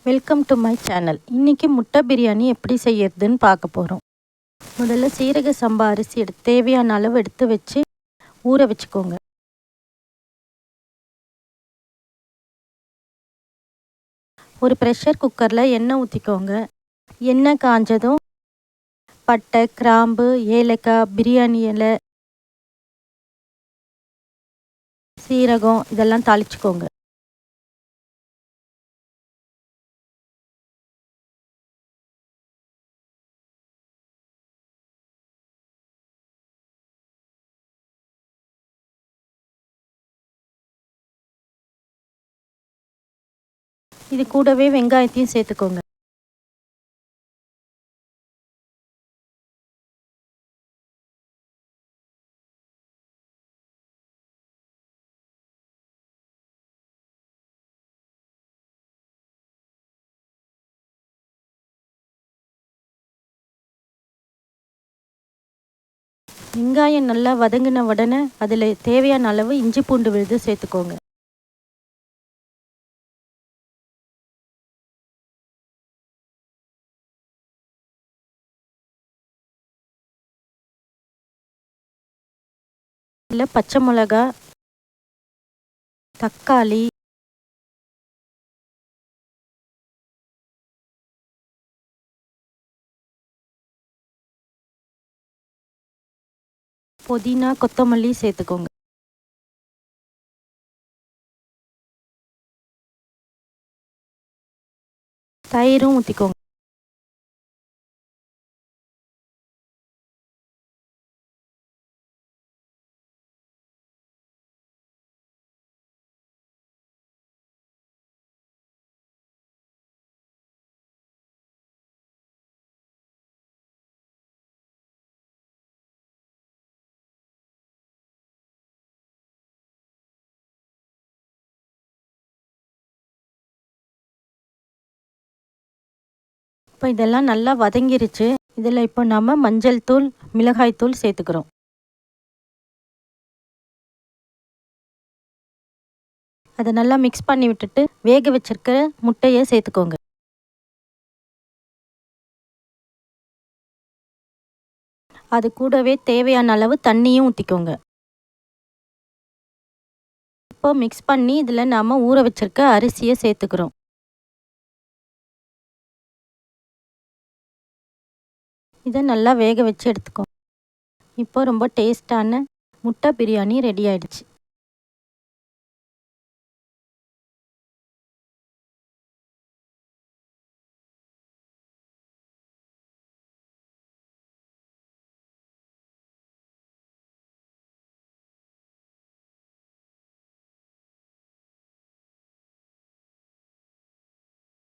Welcome to my channel. இன்றைக்கி முட்டை பிரியாணி எப்படி செய்யறதுன்னு பார்க்க போகிறோம். முதல்ல சீரக சம்பா அரிசி தேவையான அளவு எடுத்து வச்சு ஊற வச்சுக்கோங்க. ஒரு ப்ரெஷர் குக்கரில் எண்ணெய் ஊற்றிக்கோங்க. எண்ணெய் காஞ்சதும் பட்டை, கிராம்பு, ஏலக்காய், பிரியாணி இலை, சீரகம் இதெல்லாம் தாளிச்சுக்கோங்க. இது கூடவே வெங்காயத்தையும் சேர்த்துக்கோங்க. வெங்காயம் நல்லா வதங்கின உடனே அதில் தேவையான அளவு இஞ்சி பூண்டு விழுது சேர்த்துக்கோங்க. இல்லை பச்சை மிளகா, தக்காளி, புதினா, கொத்தமல்லி சேர்த்துக்கோங்க. தயிரும் ஊற்றிக்கோங்க. இப்போ இதெல்லாம் நல்லா வதங்கிருச்சு. இதில் இப்போ நம்ம மஞ்சள் தூள், மிளகாய் தூள் சேர்த்துக்கிறோம். அதை நல்லா மிக்ஸ் பண்ணி விட்டுட்டு வேக வச்சிருக்கிற முட்டையை சேர்த்துக்கோங்க. அது கூடவே தேவையான அளவு தண்ணியும் ஊற்றிக்கோங்க. இப்போ மிக்ஸ் பண்ணி இதில் நாம் ஊற வச்சிருக்க அரிசியை சேர்த்துக்கிறோம். இதை நல்லா வேக வச்சு எடுத்துக்கோங்க. இப்போ ரொம்ப டேஸ்டான முட்டை பிரியாணி ரெடி ஆயிடுச்சு.